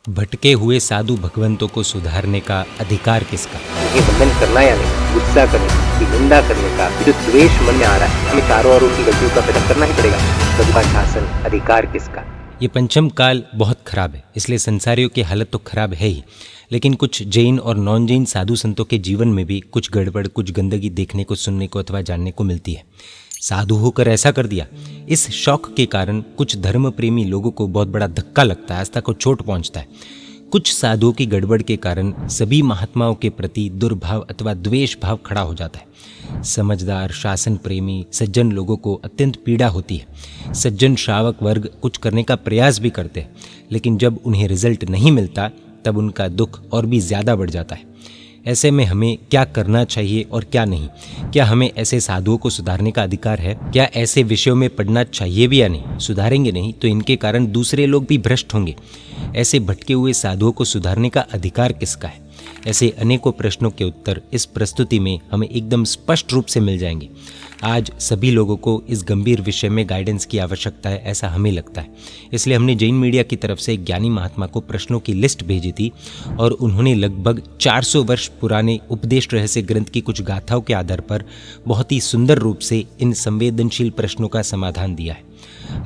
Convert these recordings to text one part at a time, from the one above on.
भटके हुए साधु भगवंतों को सुधारने का अधिकार किसका? ये बंधन करना या नहीं, गुस्सा करने की, निंदा करने का, जो द्वेष मन में आ रहा है, हमें चारों ओर की गलतियों का पता करना ही पड़ेगा। प्रभु का शासन अधिकार किसका? ये पंचम काल बहुत खराब है, इसलिए संसारियों की हालत तो खराब है ही, लेकिन कुछ जैन और नॉन जैन साधु संतों के जीवन में भी कुछ गड़बड़, कुछ गंदगी देखने को, सुनने को अथवा जानने को मिलती है। साधु होकर ऐसा कर दिया, इस शौक के कारण कुछ धर्म प्रेमी लोगों को बहुत बड़ा धक्का लगता है, आस्था को चोट पहुंचता है। कुछ साधुओं की गड़बड़ के कारण सभी महात्माओं के प्रति दुर्भाव अथवा द्वेष भाव खड़ा हो जाता है। समझदार, शासन प्रेमी, सज्जन लोगों को अत्यंत पीड़ा होती है। सज्जन श्रावक वर्ग कुछ करने का प्रयास भी करते हैं, लेकिन जब उन्हें रिजल्ट नहीं मिलता तब उनका दुख और भी ज़्यादा बढ़ जाता है। ऐसे में हमें क्या करना चाहिए और क्या नहीं? क्या हमें ऐसे साधुओं को सुधारने का अधिकार है? क्या ऐसे विषयों में पढ़ना चाहिए भी या नहीं? सुधारेंगे नहीं तो इनके कारण दूसरे लोग भी भ्रष्ट होंगे। ऐसे भटके हुए साधुओं को सुधारने का अधिकार किसका है? ऐसे अनेकों प्रश्नों के उत्तर इस प्रस्तुति में हमें एकदम स्पष्ट रूप से मिल जाएंगे। आज सभी लोगों को इस गंभीर विषय में गाइडेंस की आवश्यकता है, ऐसा हमें लगता है। इसलिए हमने जैन मीडिया की तरफ से एक ज्ञानी महात्मा को प्रश्नों की लिस्ट भेजी थी और उन्होंने लगभग 400 वर्ष पुराने उपदेश रहस्य ग्रंथ की कुछ गाथाओं के आधार पर बहुत ही सुंदर रूप से इन संवेदनशील प्रश्नों का समाधान दिया है।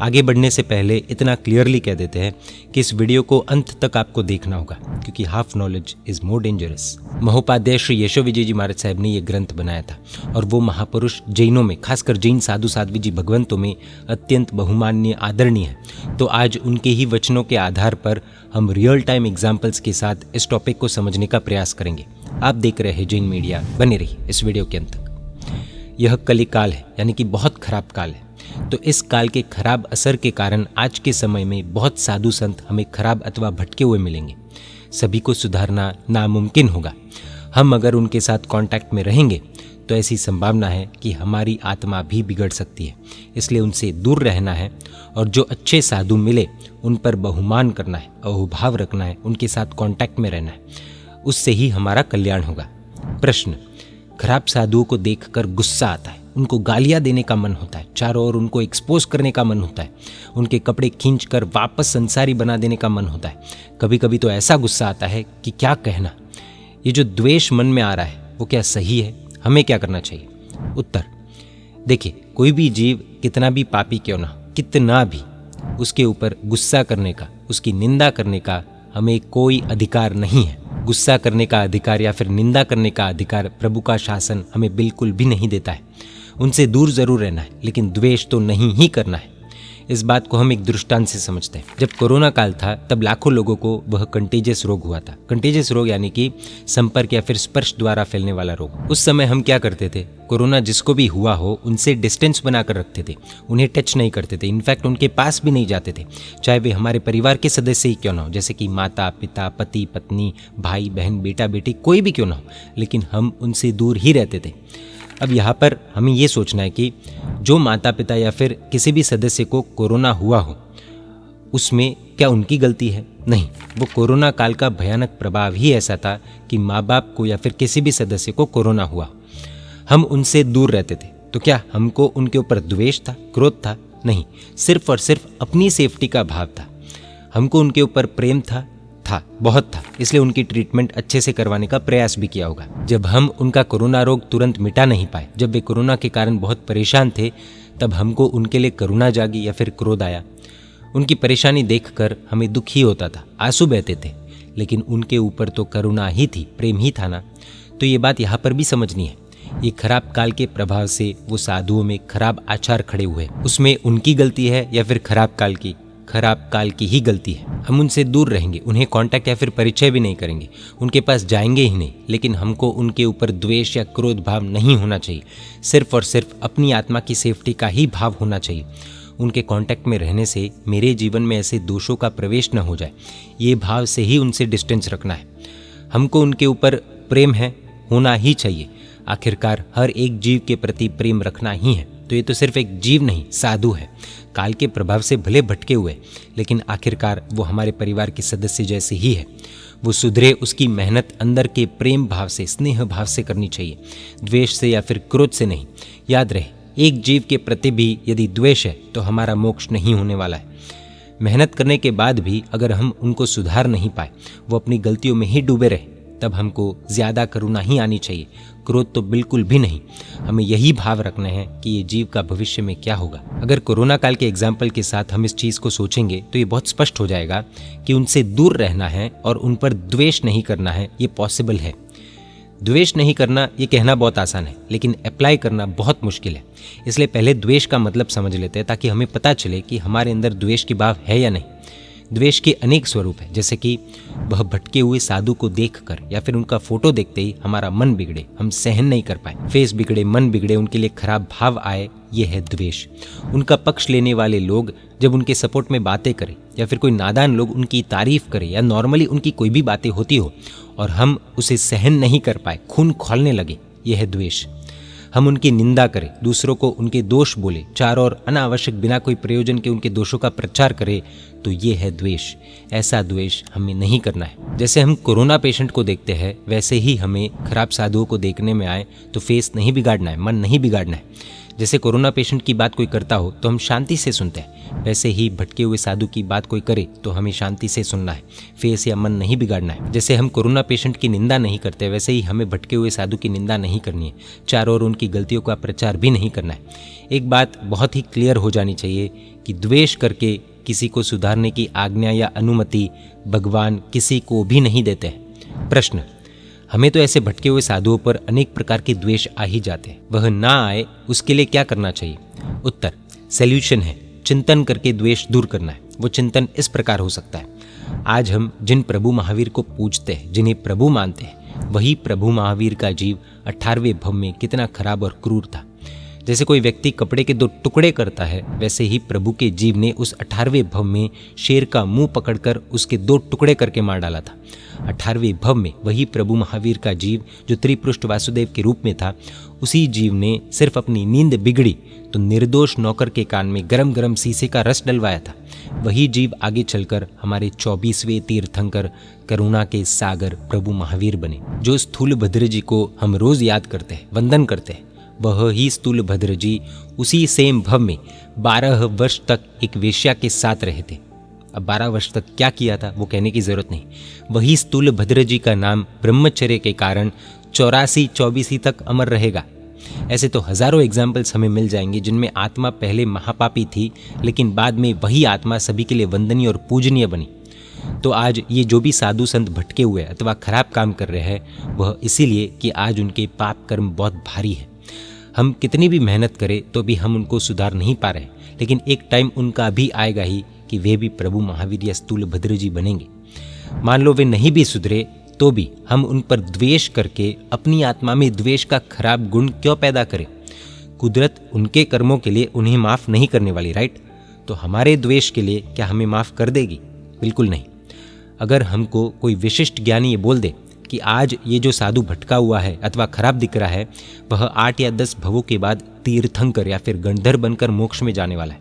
आगे बढ़ने से पहले इतना क्लियरली कह देते हैं कि इस वीडियो को अंत तक आपको देखना होगा, क्योंकि half knowledge is more dangerous. Mahopadhyay Shri Yasho Vijay ji Maharaj Sahab ने ये ग्रंथ बनाया था और वो महापुरुष जैनों में, खासकर जैन साधु साध्वी जी भगवंतों में अत्यंत बहुमान्य, आदरणीय है। तो आज उनके ही वचनों के आधार पर हम रियल टाइम एग्जाम्पल्स के साथ इस टॉपिक को समझने का प्रयास करेंगे। आप देख रहे हैं जैन मीडिया, बने रहिए इस वीडियो के अंत तक। यह कलिकाल है, यानी कि बहुत खराब काल है। तो इस काल के खराब असर के कारण आज के समय में बहुत साधु संत हमें खराब अथवा भटके हुए मिलेंगे। सभी को सुधारना नामुमकिन होगा। हम अगर उनके साथ कांटेक्ट में रहेंगे तो ऐसी संभावना है कि हमारी आत्मा भी बिगड़ सकती है। इसलिए उनसे दूर रहना है और जो अच्छे साधु मिले उन पर बहुमान करना है, अहोभाव रखना है, उनके साथ कांटेक्ट में रहना है। उससे ही हमारा कल्याण होगा। प्रश्न: खराब साधुओं को देखकर गुस्सा आता है, उनको गालियां देने का मन होता है, चारों ओर उनको एक्सपोज करने का मन होता है, उनके कपड़े खींचकर वापस संसारी बना देने का मन होता है। कभी कभी तो ऐसा गुस्सा आता है कि क्या कहना। ये जो द्वेष मन में आ रहा है वो क्या सही है? हमें क्या करना चाहिए? उत्तर: देखिए, कोई भी जीव कितना भी पापी क्यों ना हो, कितना भी, उसके ऊपर गुस्सा करने का, उसकी निंदा करने का हमें कोई अधिकार नहीं है। गुस्सा करने का अधिकार या फिर निंदा करने का अधिकार प्रभु का शासन हमें बिल्कुल भी नहीं देता है। उनसे दूर जरूर रहना है, लेकिन द्वेष तो नहीं ही करना है। इस बात को हम एक दृष्टांत से समझते हैं। जब कोरोना काल था तब लाखों लोगों को वह कंटेजियस रोग हुआ था। कंटेजियस रोग यानी कि संपर्क या फिर स्पर्श द्वारा फैलने वाला रोग। उस समय हम क्या करते थे? कोरोना जिसको भी हुआ हो उनसे डिस्टेंस बनाकर रखते थे, उन्हें टच नहीं करते थे, इनफैक्ट उनके पास भी नहीं जाते थे, चाहे वे हमारे परिवार के सदस्य ही क्यों ना हो, जैसे कि माता पिता, पति पत्नी, भाई बहन, बेटा बेटी, कोई भी क्यों ना हो, लेकिन हम उनसे दूर ही रहते थे। अब यहाँ पर हमें ये सोचना है कि जो माता पिता या फिर किसी भी सदस्य को कोरोना हुआ हो उसमें क्या उनकी गलती है? नहीं, वो कोरोना काल का भयानक प्रभाव ही ऐसा था कि माँ बाप को या फिर किसी भी सदस्य को कोरोना हुआ, हम उनसे दूर रहते थे। तो क्या हमको उनके ऊपर द्वेष था, क्रोध था? नहीं, सिर्फ और सिर्फ अपनी सेफ्टी का भाव था। हमको उनके ऊपर प्रेम था, बहुत था, इसलिए उनकी ट्रीटमेंट अच्छे से करवाने का प्रयास भी किया होगा। जब हम उनका कोरोना रोग तुरंत मिटा नहीं पाए, जब वे कोरोना के कारण बहुत परेशान थे, तब हमको उनके लिए करुणा जागी या फिर क्रोध आया। उनकी परेशानी देखकर हमें दुख ही होता था, आंसू बहते थे, लेकिन उनके ऊपर तो करुणा ही थी, प्रेम ही था ना। तो ये बात यहाँ पर भी समझनी है। ये खराब काल के प्रभाव से वो साधुओं में खराब आचार खड़े हुए, उसमें उनकी गलती है या फिर खराब काल की? खराब काल की ही गलती है। हम उनसे दूर रहेंगे, उन्हें कांटेक्ट या फिर परिचय भी नहीं करेंगे, उनके पास जाएंगे ही नहीं, लेकिन हमको उनके ऊपर द्वेष या क्रोध भाव नहीं होना चाहिए। सिर्फ और सिर्फ अपनी आत्मा की सेफ्टी का ही भाव होना चाहिए। उनके कांटेक्ट में रहने से मेरे जीवन में ऐसे दोषों का प्रवेश न हो जाए, ये भाव से ही उनसे डिस्टेंस रखना है। हमको उनके ऊपर प्रेम है, होना ही चाहिए। आखिरकार हर एक जीव के प्रति प्रेम रखना ही है। तो ये तो सिर्फ एक जीव नहीं, साधु है। काल के प्रभाव से भले भटके हुए, लेकिन आखिरकार वो हमारे परिवार के सदस्य जैसे ही है। वो सुधरे, उसकी मेहनत अंदर के प्रेम भाव से, स्नेह भाव से करनी चाहिए, द्वेष से या फिर क्रोध से नहीं। याद रहे, एक जीव के प्रति भी यदि द्वेष है तो हमारा मोक्ष नहीं होने वाला है। मेहनत करने के बाद भी अगर हम उनको सुधार नहीं पाए, वो अपनी गलतियों में ही डूबे रहे, तब हमको ज़्यादा करुणा ही आनी चाहिए, क्रोध तो बिल्कुल भी नहीं। हमें यही भाव रखना है कि ये जीव का भविष्य में क्या होगा। अगर कोरोना काल के एग्जाम्पल के साथ हम इस चीज़ को सोचेंगे तो ये बहुत स्पष्ट हो जाएगा कि उनसे दूर रहना है और उन पर द्वेष नहीं करना है, ये पॉसिबल है। द्वेष नहीं करना ये कहना बहुत आसान है, लेकिन अप्लाई करना बहुत मुश्किल है। इसलिए पहले द्वेष का मतलब समझ लेते हैं, ताकि हमें पता चले कि हमारे अंदर द्वेष की भाव है या नहीं। द्वेष के अनेक स्वरूप है, जैसे कि वह भटके हुए साधु को देखकर या फिर उनका फोटो देखते ही हमारा मन बिगड़े, हम सहन नहीं कर पाए, फेस बिगड़े, मन बिगड़े, उनके लिए खराब भाव आए, ये है द्वेष। उनका पक्ष लेने वाले लोग जब उनके सपोर्ट में बातें करें या फिर कोई नादान लोग उनकी तारीफ करें या नॉर्मली उनकी कोई भी बातें होती हो और हम उसे सहन नहीं कर पाए, खून खौलने लगे, यह है द्वेष। हम उनकी निंदा करें, दूसरों को उनके दोष बोले, चारों ओर अनावश्यक बिना कोई प्रयोजन के उनके दोषों का प्रचार करें, तो ये है द्वेष। ऐसा द्वेष हमें नहीं करना है। जैसे हम कोरोना पेशेंट को देखते हैं, वैसे ही हमें खराब साधुओं को देखने में आए तो फेस नहीं बिगाड़ना है, मन नहीं बिगाड़ना है। जैसे कोरोना पेशेंट की बात कोई करता हो तो हम शांति से सुनते हैं, वैसे ही भटके हुए साधु की बात कोई करे तो हमें शांति से सुनना है, फेस या मन नहीं बिगाड़ना है। जैसे हम कोरोना पेशेंट की निंदा नहीं करते, वैसे ही हमें भटके हुए साधु की निंदा नहीं करनी है, चारों ओर उनकी गलतियों का प्रचार भी नहीं करना है। एक बात बहुत ही क्लियर हो जानी चाहिए कि द्वेष करके किसी को सुधारने की आज्ञा या अनुमति भगवान किसी को भी नहीं देते हैं। प्रश्न, हमें तो ऐसे भटके हुए साधुओं पर अनेक प्रकार के द्वेष आ ही जाते हैं, वह ना आए उसके लिए क्या करना चाहिए? उत्तर, सॉल्यूशन है, चिंतन करके द्वेष दूर करना है। वो चिंतन इस प्रकार हो सकता है, आज हम जिन प्रभु महावीर को पूजते हैं, जिन्हें प्रभु मानते हैं, वही प्रभु महावीर का जीव 18वें भव में कितना खराब और क्रूर था। जैसे कोई व्यक्ति कपड़े के 2 टुकड़े करता है, वैसे ही प्रभु के जीव ने उस 18वें भव में शेर का मुंह पकड़कर उसके 2 टुकड़े करके मार डाला था। 18वें भव में वही प्रभु महावीर का जीव जो त्रिपुरुष वासुदेव के रूप में था, उसी जीव ने सिर्फ अपनी नींद बिगड़ी तो निर्दोष नौकर के कान में गरम गरम शीशे का रस डलवाया था। वही जीव आगे चलकर हमारे 24वें तीर्थंकर करुणा के सागर प्रभु महावीर बने। जो स्थूल भद्र जी को हम रोज याद करते हैं, वंदन करते हैं, वह ही स्थूल भद्र जी उसी सेम भव में 12 वर्ष तक एक वेश्या के साथ रहे थे। अब 12 वर्ष तक क्या किया था वो कहने की जरूरत नहीं। वही स्थूल भद्र जी का नाम ब्रह्मचर्य के कारण 84-24 तक अमर रहेगा। ऐसे तो हजारों एग्जाम्पल्स हमें मिल जाएंगे जिनमें आत्मा पहले महापापी थी, लेकिन बाद में वही आत्मा सभी के लिए वंदनीय और पूजनीय बनी। तो आज ये जो भी साधु संत भटके हुए अथवा खराब काम कर रहे हैं, वह इसीलिए कि आज उनके पाप कर्म बहुत भारी है। हम कितनी भी मेहनत करें तो भी हम उनको सुधार नहीं पा रहे, लेकिन एक टाइम उनका भी आएगा ही कि वे भी प्रभु महावीर या स्थूल भद्र जी बनेंगे। मान लो वे नहीं भी सुधरे तो भी हम उन पर द्वेष करके अपनी आत्मा में द्वेष का खराब गुण क्यों पैदा करें? कुदरत उनके कर्मों के लिए उन्हें माफ़ नहीं करने वाली, राइट? तो हमारे द्वेष के लिए क्या हमें माफ़ कर देगी? बिल्कुल नहीं। अगर हमको कोई विशिष्ट ज्ञानी ये बोल दे कि आज ये जो साधु भटका हुआ है अथवा खराब दिख रहा है, वह 8 या 10 भवों के बाद तीर्थंकर या फिर गंधर्व बनकर मोक्ष में जाने वाला है,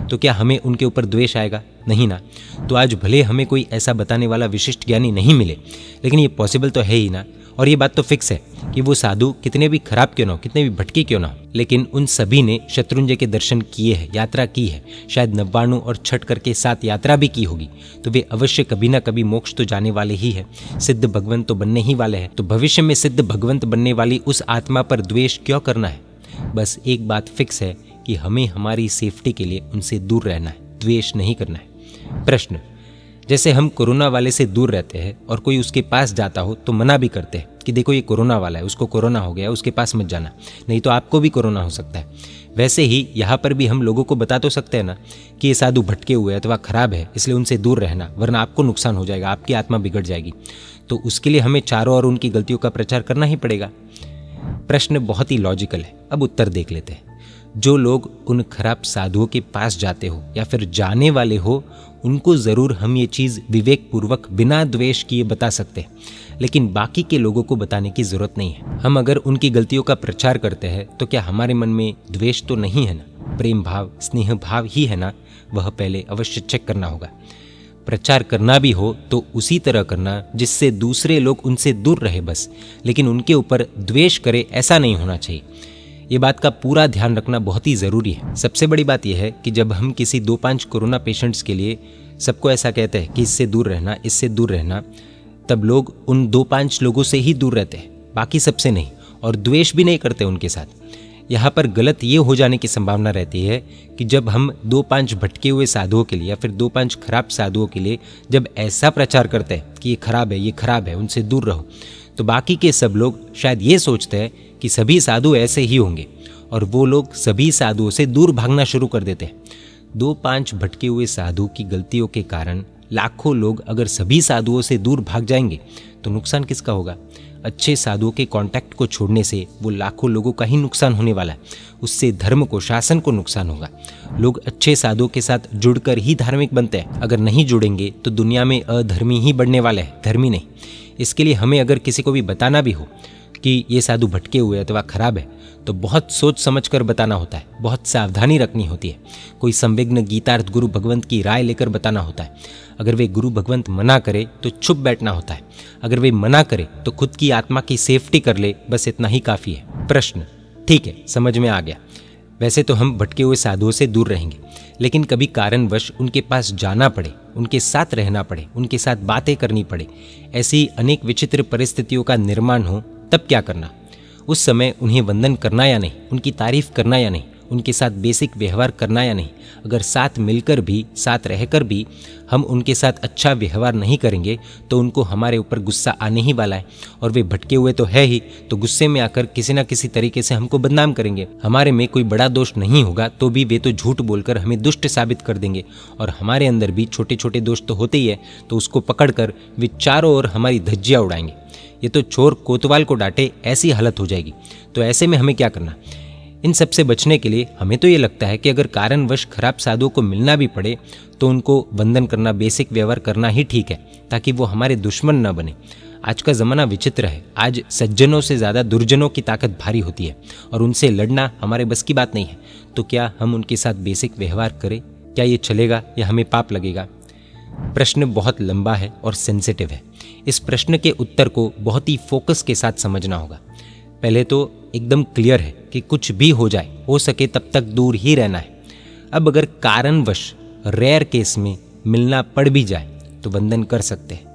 तो क्या हमें उनके ऊपर द्वेष आएगा? नहीं ना। तो आज भले हमें कोई ऐसा बताने वाला विशिष्ट ज्ञानी नहीं मिले, लेकिन ये पॉसिबल तो है ही ना। और ये बात तो फिक्स है कि वो साधु कितने भी खराब क्यों ना हो, कितने भी भटके क्यों ना हो, लेकिन उन सभी ने शत्रुंजय के दर्शन किए हैं, यात्रा की है, शायद 99 और छठ करके 7 यात्रा भी की होगी, तो वे अवश्य कभी ना कभी मोक्ष तो जाने वाले ही है, सिद्ध भगवंत तो बनने ही वाले हैं। तो भविष्य में सिद्ध भगवंत बनने वाली उस आत्मा पर द्वेष क्यों करना है? बस एक बात फिक्स है कि हमें हमारी सेफ्टी के लिए उनसे दूर रहना है, द्वेष नहीं करना है। प्रश्न, जैसे हम कोरोना वाले से दूर रहते हैं और कोई उसके पास जाता हो तो मना भी करते हैं कि देखो ये कोरोना वाला है, उसको कोरोना हो गया, उसके पास मत जाना, नहीं तो आपको भी कोरोना हो सकता है। वैसे ही यहाँ पर भी हम लोगों को बता तो सकते हैं ना कि ये साधु भटके हुए अथवा खराब है, इसलिए उनसे दूर रहना, वरना आपको नुकसान हो जाएगा, आपकी आत्मा बिगड़ जाएगी। तो उसके लिए हमें चारों ओर उनकी गलतियों का प्रचार करना ही पड़ेगा। प्रश्न बहुत ही लॉजिकल है, अब उत्तर देख लेते हैं। जो लोग उन खराब साधुओं के पास जाते हो या फिर जाने वाले हो, उनको ज़रूर हम ये चीज़ विवेकपूर्वक बिना द्वेष किए बता सकते हैं, लेकिन बाकी के लोगों को बताने की ज़रूरत नहीं है। हम अगर उनकी गलतियों का प्रचार करते हैं तो क्या हमारे मन में द्वेष तो नहीं है ना? प्रेम भाव, स्नेह भाव ही है ना? वह पहले अवश्य चेक करना होगा। प्रचार करना भी हो तो उसी तरह करना जिससे दूसरे लोग उनसे दूर रहे बस, लेकिन उनके ऊपर द्वेष करे ऐसा नहीं होना चाहिए। ये बात का पूरा ध्यान रखना बहुत ही ज़रूरी है। सबसे बड़ी बात यह है कि जब हम किसी 2-5 कोरोना पेशेंट्स के लिए सबको ऐसा कहते हैं कि इससे दूर रहना, इससे दूर रहना, तब लोग उन 2-5 लोगों से ही दूर रहते हैं, बाकी सबसे नहीं, और द्वेष भी नहीं करते उनके साथ। यहाँ पर गलत ये हो जाने की संभावना रहती है कि जब हम 2-5 भटके हुए साधुओं के लिए या फिर 2-5 खराब साधुओं के लिए जब ऐसा प्रचार करते हैं कि ये खराब है, उनसे दूर रहो, तो बाकी के सब लोग शायद ये सोचते हैं कि सभी साधु ऐसे ही होंगे और वो लोग सभी साधुओं से दूर भागना शुरू कर देते हैं। 2-5 भटके हुए साधु की गलतियों के कारण लाखों लोग अगर सभी साधुओं से दूर भाग जाएंगे तो नुकसान किसका होगा? अच्छे साधुओं के कांटेक्ट को छोड़ने से वो लाखों लोगों का ही नुकसान होने वाला है। उससे धर्म को, शासन को नुकसान होगा। लोग अच्छे साधुओं के साथ जुड़कर ही धार्मिक बनते हैं, अगर नहीं जुड़ेंगे तो दुनिया में अधर्मी ही बढ़ने वाला है, धर्मी नहीं। इसके लिए हमें अगर किसी को भी बताना भी हो कि ये साधु भटके हुए अथवा खराब है, तो बहुत सोच समझ कर बताना होता है, बहुत सावधानी रखनी होती है। कोई संविघ्न गीतार्थ गुरु भगवंत की राय लेकर बताना होता है। अगर वे गुरु भगवंत मना करे तो चुप बैठना होता है। अगर वे मना करे तो खुद की आत्मा की सेफ्टी कर ले, बस इतना ही काफ़ी है। प्रश्न, ठीक है, समझ में आ गया। वैसे तो हम भटके हुए साधुओं से दूर रहेंगे, लेकिन कभी कारणवश उनके पास जाना पड़े, उनके साथ रहना पड़े, उनके साथ बातें करनी पड़े, ऐसी अनेक विचित्र परिस्थितियों का निर्माण हो, तब क्या करना? उस समय उन्हें वंदन करना या नहीं, उनकी तारीफ करना या नहीं, उनके साथ बेसिक व्यवहार करना या नहीं? अगर साथ मिलकर भी, साथ रहकर भी हम उनके साथ अच्छा व्यवहार नहीं करेंगे तो उनको हमारे ऊपर गुस्सा आने ही वाला है, और वे भटके हुए तो है ही, तो गुस्से में आकर किसी ना किसी तरीके से हमको बदनाम करेंगे। हमारे में कोई बड़ा दोष नहीं होगा तो भी वे तो झूठ बोलकर हमें दुष्ट साबित कर देंगे, और हमारे अंदर भी छोटे छोटे दोष तो होते ही है, तो उसको पकड़कर वे चारों ओर हमारी धज्जियाँ उड़ाएंगे। ये तो चोर कोतवाल को डांटे ऐसी हालत हो जाएगी। तो ऐसे में हमें क्या करना? इन सब से बचने के लिए हमें तो ये लगता है कि अगर कारणवश खराब साधुओं को मिलना भी पड़े तो उनको वंदन करना, बेसिक व्यवहार करना ही ठीक है, ताकि वो हमारे दुश्मन न बने। आज का ज़माना विचित्र है। आज सज्जनों से ज़्यादा दुर्जनों की ताकत भारी होती है और उनसे लड़ना हमारे बस की बात नहीं है। तो क्या हम उनके साथ बेसिक व्यवहार करें? क्या ये चलेगा या हमें पाप लगेगा? प्रश्न बहुत लंबा है और सेंसिटिव है। इस प्रश्न के उत्तर को बहुत ही फोकस के साथ समझना होगा। पहले तो एकदम क्लियर है कि कुछ भी हो जाए, हो सके तब तक दूर ही रहना है। अब अगर कारणवश रेयर केस में मिलना पड़ भी जाए तो वंदन कर सकते हैं,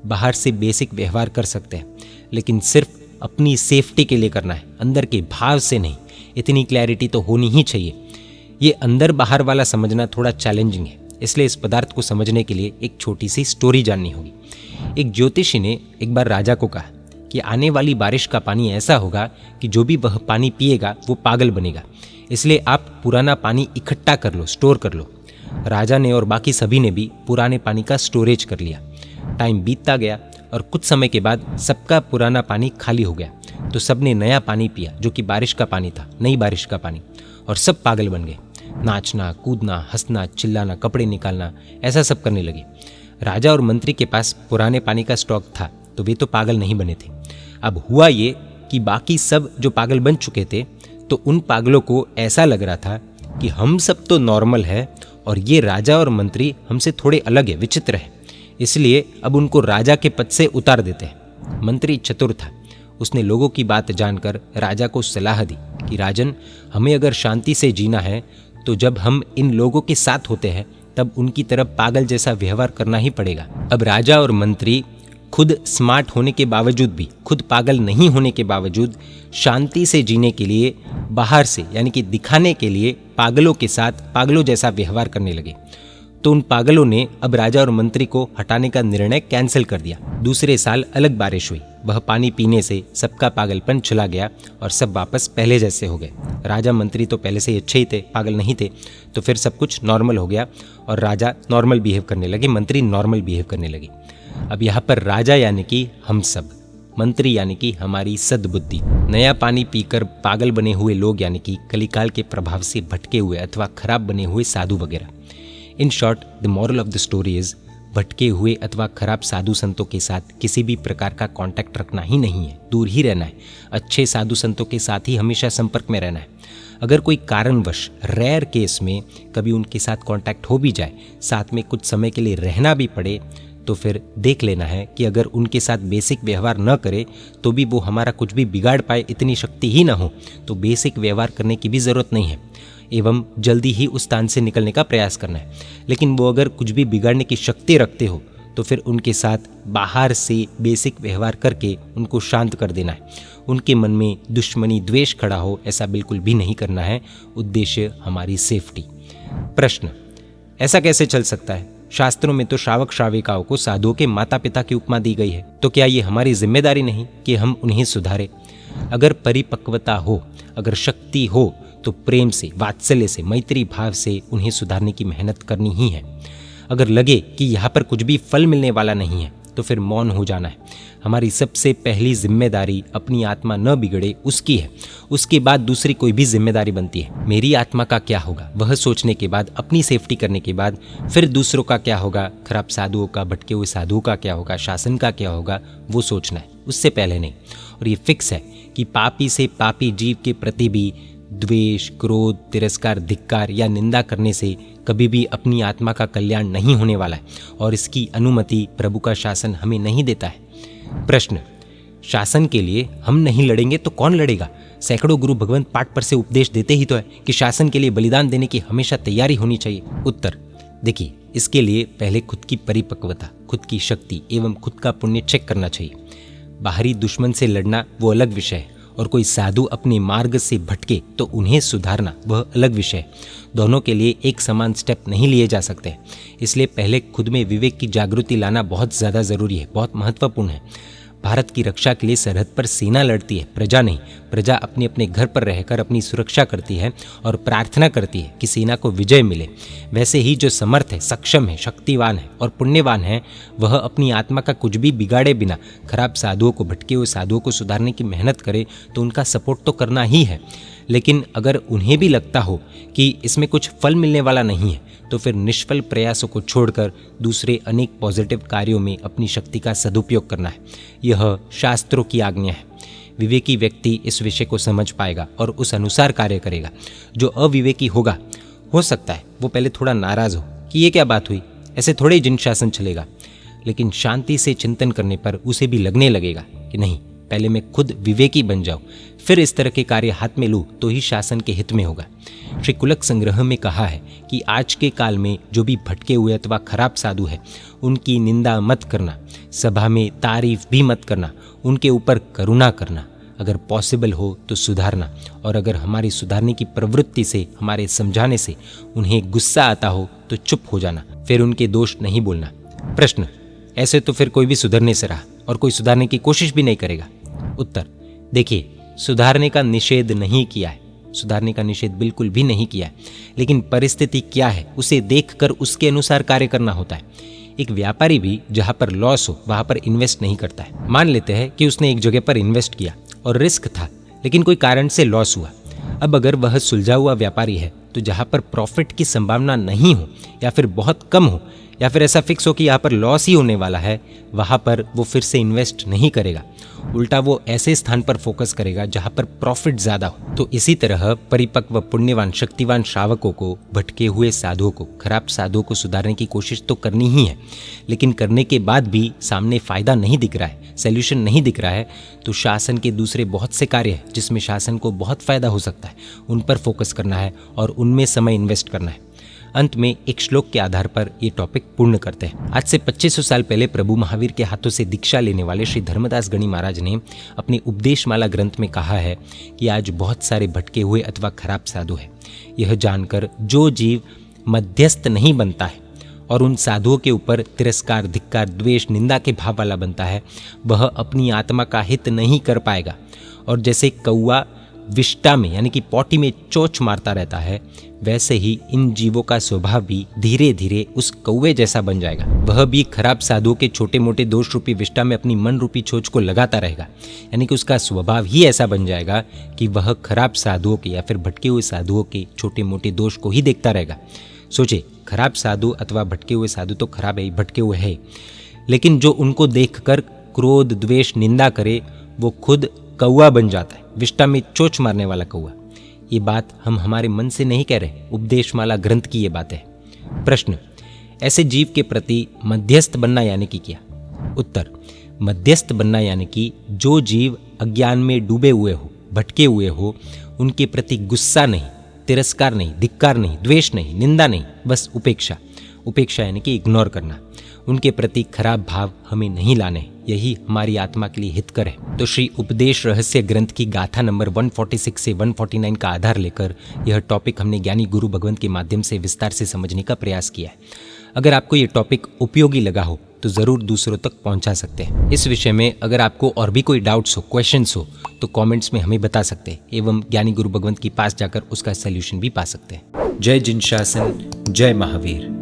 बाहर से बेसिक व्यवहार कर सकते हैं, लेकिन सिर्फ अपनी सेफ्टी के लिए करना है, अंदर के भाव से नहीं। इतनी क्लैरिटी तो होनी ही चाहिए। ये अंदर बाहर वाला समझना थोड़ा चैलेंजिंग है, इसलिए इस पदार्थ को समझने के लिए एक छोटी सी स्टोरी जाननी होगी। एक ज्योतिषी ने एक बार राजा को कहा कि आने वाली बारिश का पानी ऐसा होगा कि जो भी वह पानी पिएगा वो पागल बनेगा, इसलिए आप पुराना पानी इकट्ठा कर लो, स्टोर कर लो। राजा ने और बाकी सभी ने भी पुराने पानी का स्टोरेज कर लिया। टाइम बीतता गया और कुछ समय के बाद सबका पुराना पानी खाली हो गया, तो सबने नया पानी पिया जो कि बारिश का पानी था, नई बारिश का पानी, और सब पागल बन गए। नाचना, कूदना, हंसना, चिल्लाना, कपड़े निकालना, ऐसा सब करने लगे। राजा और मंत्री के पास पुराने पानी का स्टॉक था, तो वे तो पागल नहीं बने थे। अब हुआ ये कि बाकी सब जो पागल बन चुके थे, तो उन पागलों को ऐसा लग रहा था कि हम सब तो नॉर्मल है और ये राजा और मंत्री हमसे थोड़े अलग है, विचित्र है, इसलिए अब उनको राजा के पद से उतार देते हैं। मंत्री चतुर था, उसने लोगों की बात जानकर राजा को सलाह दी कि राजन, हमें अगर शांति से जीना है तो जब हम इन लोगों के साथ होते हैं तब उनकी तरफ पागल जैसा व्यवहार करना ही पड़ेगा। अब राजा और मंत्री खुद स्मार्ट होने के बावजूद भी, खुद पागल नहीं होने के बावजूद, शांति से जीने के लिए बाहर से यानी कि दिखाने के लिए पागलों के साथ पागलों जैसा व्यवहार करने लगे। तो उन पागलों ने अब राजा और मंत्री को हटाने का निर्णय कैंसिल कर दिया। दूसरे साल अलग बारिश हुई, वह पानी पीने से सबका पागलपन चला गया और सब वापस पहले जैसे हो गए। राजा मंत्री तो पहले से ही अच्छे ही थे, पागल नहीं थे, तो फिर सब कुछ नॉर्मल हो गया और राजा नॉर्मल बिहेव करने लगे, मंत्री नॉर्मल बिहेव करने लगे। अब यहाँ पर राजा यानी कि हम सब, मंत्री यानी कि हमारी सद्बुद्धि, नया पानी पीकर पागल बने हुए लोग यानी कि कलिकाल के प्रभाव से भटके हुए अथवा खराब बने हुए साधु वगैरह। In short, the moral of the story is, भटके हुए अथवा खराब साधु संतों के साथ किसी भी प्रकार का कांटेक्ट रखना ही नहीं है, दूर ही रहना है। अच्छे साधु संतों के साथ ही हमेशा संपर्क में रहना है। अगर कोई कारणवश रेयर केस में कभी उनके साथ कांटेक्ट हो भी जाए, साथ में कुछ समय के लिए रहना भी पड़े, तो फिर देख लेना है कि अगर उनके साथ बेसिक व्यवहार न करे तो भी वो हमारा कुछ भी बिगाड़ पाए, इतनी शक्ति ही ना हो, तो बेसिक व्यवहार करने की भी ज़रूरत नहीं है। एवं जल्दी ही उस तान से निकलने का प्रयास करना है। लेकिन वो अगर कुछ भी बिगाड़ने की शक्ति रखते हो तो फिर उनके साथ बाहर से बेसिक व्यवहार करके उनको शांत कर देना है। उनके मन में दुश्मनी द्वेष खड़ा हो ऐसा बिल्कुल भी नहीं करना है। उद्देश्य हमारी सेफ्टी। प्रश्न, ऐसा कैसे चल सकता है? शास्त्रों में तो श्रावक श्राविकाओं को साधुओं के माता पिता की उपमा दी गई है, तो क्या ये हमारी जिम्मेदारी नहीं कि हम उन्हें सुधारें? अगर परिपक्वता हो, अगर शक्ति हो तो प्रेम से, वात्सल्य से, मैत्री भाव से उन्हें सुधारने की मेहनत करनी ही है। अगर लगे कि यहाँ पर कुछ भी फल मिलने वाला नहीं है तो फिर मौन हो जाना है। हमारी सबसे पहली जिम्मेदारी अपनी आत्मा न बिगड़े उसकी है, उसके बाद दूसरी कोई भी जिम्मेदारी बनती है। मेरी आत्मा का क्या होगा वह सोचने के बाद, अपनी सेफ्टी करने के बाद फिर दूसरों का क्या होगा, खराब साधुओं का, भटके हुए साधुओं का क्या होगा, शासन का क्या होगा, वो सोचना है, उससे पहले नहीं। और ये फिक्स है कि पापी से पापी जीव के प्रति भी द्वेष, क्रोध, तिरस्कार, धिक्कार या निंदा करने से कभी भी अपनी आत्मा का कल्याण नहीं होने वाला है और इसकी अनुमति प्रभु का शासन हमें नहीं देता है। प्रश्न, शासन के लिए हम नहीं लड़ेंगे तो कौन लड़ेगा? सैकड़ों गुरु भगवंत पाठ पर से उपदेश देते ही तो है कि शासन के लिए बलिदान देने की हमेशा तैयारी होनी चाहिए। उत्तर, देखिए, इसके लिए पहले खुद की परिपक्वता, खुद की शक्ति एवं खुद का पुण्य चेक करना चाहिए। बाहरी दुश्मन से लड़ना वो अलग विषय है और कोई साधु अपने मार्ग से भटके तो उन्हें सुधारना वह अलग विषय है। दोनों के लिए एक समान स्टेप नहीं लिए जा सकते। इसलिए पहले खुद में विवेक की जागृति लाना बहुत ज़्यादा ज़रूरी है, बहुत महत्वपूर्ण है। भारत की रक्षा के लिए सरहद पर सेना लड़ती है, प्रजा नहीं। प्रजा अपने अपने घर पर रहकर अपनी सुरक्षा करती है और प्रार्थना करती है कि सेना को विजय मिले। वैसे ही जो समर्थ है, सक्षम है, शक्तिवान है और पुण्यवान है, वह अपनी आत्मा का कुछ भी बिगाड़े बिना खराब साधुओं को, भटके हुए साधुओं को सुधारने की मेहनत करे तो उनका सपोर्ट तो करना ही है। लेकिन अगर उन्हें भी लगता हो कि इसमें कुछ फल मिलने वाला नहीं है तो फिर निष्फल प्रयासों को छोड़कर दूसरे अनेक पॉजिटिव कार्यों में अपनी शक्ति का सदुपयोग करना है। यह शास्त्रों की आज्ञा है। विवेकी व्यक्ति इस विषय को समझ पाएगा और उस अनुसार कार्य करेगा। जो अविवेकी होगा, हो सकता है वो पहले थोड़ा नाराज हो कि ये क्या बात हुई, ऐसे थोड़े ही जिन शासन चलेगा। लेकिन शांति से चिंतन करने पर उसे भी लगने लगेगा कि नहीं, पहले मैं खुद विवेकी बन जाऊं, फिर इस तरह के कार्य हाथ में लूं तो ही शासन के हित में होगा। श्री कुलक संग्रह में कहा है कि आज के काल में जो भी भटके हुए अथवा खराब साधु है, उनकी निंदा मत करना, सभा में तारीफ भी मत करना, उनके ऊपर करुणा करना, अगर पॉसिबल हो तो सुधारना, और अगर हमारी सुधारने की प्रवृत्ति से, हमारे समझाने से उन्हें गुस्सा आता हो तो चुप हो जाना, फिर उनके दोष नहीं बोलना। प्रश्न, ऐसे तो फिर कोई भी सुधरने से रहा और कोई सुधारने की कोशिश भी नहीं करेगा। उत्तर, देखिए, सुधारने का निषेध नहीं किया है, सुधारने का निषेध बिल्कुल भी नहीं किया है, लेकिन परिस्थिति क्या है उसे देखकर उसके अनुसार कार्य करना होता है। एक व्यापारी भी जहाँ पर लॉस हो वहाँ पर इन्वेस्ट नहीं करता है। मान लेते हैं कि उसने एक जगह पर इन्वेस्ट किया और रिस्क था, लेकिन कोई कारण से लॉस हुआ। अब अगर वह सुलझा हुआ व्यापारी है तो जहाँ पर प्रॉफिट की संभावना नहीं हो या फिर बहुत कम हो या फिर ऐसा फिक्स हो कि यहाँ पर लॉस ही होने वाला है, वहाँ पर वो फिर से इन्वेस्ट नहीं करेगा। उल्टा वो ऐसे स्थान पर फोकस करेगा जहाँ पर प्रॉफिट ज़्यादा हो। तो इसी तरह परिपक्व, पुण्यवान, शक्तिवान श्रावकों को, भटके हुए साधुओं को, खराब साधुओं को सुधारने की कोशिश तो करनी ही है। लेकिन करने के बाद भी सामने फ़ायदा नहीं दिख रहा है, सॉल्यूशन नहीं दिख रहा है, तो शासन के दूसरे बहुत से कार्य हैं जिसमें शासन को बहुत फ़ायदा हो सकता है, उन पर फोकस करना है और उनमें समय इन्वेस्ट करना है। अंत में एक श्लोक के आधार पर ये टॉपिक पूर्ण करते हैं। आज से 2500 साल पहले प्रभु महावीर के हाथों से दीक्षा लेने वाले श्री धर्मदास गणी महाराज ने अपने उपदेशमाला ग्रंथ में कहा है कि आज बहुत सारे भटके हुए अथवा खराब साधु हैं। यह जानकर जो जीव मध्यस्थ नहीं बनता है और उन साधुओं के ऊपर तिरस्कार, धिक्कार, द्वेष, निंदा के भाव वाला बनता है, वह अपनी आत्मा का हित नहीं कर पाएगा। और जैसे कौआ विष्टा में यानी कि पॉटी में चोंच मारता रहता है, वैसे ही इन जीवों का स्वभाव भी धीरे धीरे उस कौवे जैसा बन जाएगा। वह भी खराब साधुओं के छोटे मोटे दोष रूपी विष्टा में अपनी मन रूपी चोंच को लगाता रहेगा। यानी कि उसका स्वभाव ही ऐसा बन जाएगा कि वह खराब साधुओं के या फिर भटके हुए साधुओं के छोटे मोटे दोष को ही देखता रहेगा। सोचे, खराब साधु अथवा भटके हुए साधु तो खराब है, भटके हुए है, लेकिन जो उनको देखकर क्रोध, द्वेष, निंदा करे वो खुद कौवा बन जाता है, विष्टा में चोंच मारने वाला कौवा। ये बात हम हमारे मन से नहीं कह रहे, उपदेशमाला ग्रंथ की ये बात है। प्रश्न, ऐसे जीव के प्रति मध्यस्थ बनना यानी कि क्या? उत्तर, मध्यस्थ बनना यानी कि जो जीव अज्ञान में डूबे हुए हो, भटके हुए हो, उनके प्रति गुस्सा नहीं, तिरस्कार नहीं, धिक्कार नहीं, द्वेष नहीं, निंदा नहीं, बस उपेक्षा। उपेक्षा यानी कि इग्नोर करना। उनके प्रति खराब भाव हमें नहीं लाने, यही हमारी आत्मा के लिए हितकर है। तो श्री उपदेश रहस्य ग्रंथ की गाथा नंबर 146 से 149 का आधार लेकर यह टॉपिक हमने ज्ञानी गुरु भगवंत के माध्यम से विस्तार से समझने का प्रयास किया है। अगर आपको ये टॉपिक उपयोगी लगा हो तो ज़रूर दूसरों तक पहुंचा सकते हैं। इस विषय में अगर आपको और भी कोई डाउट्स हो, क्वेश्चंस हो, तो कमेंट्स में हमें बता सकते हैं एवं ज्ञानी गुरु भगवंत के पास जाकर उसका सल्यूशन भी पा सकते हैं। जय जिन शासन, जय महावीर।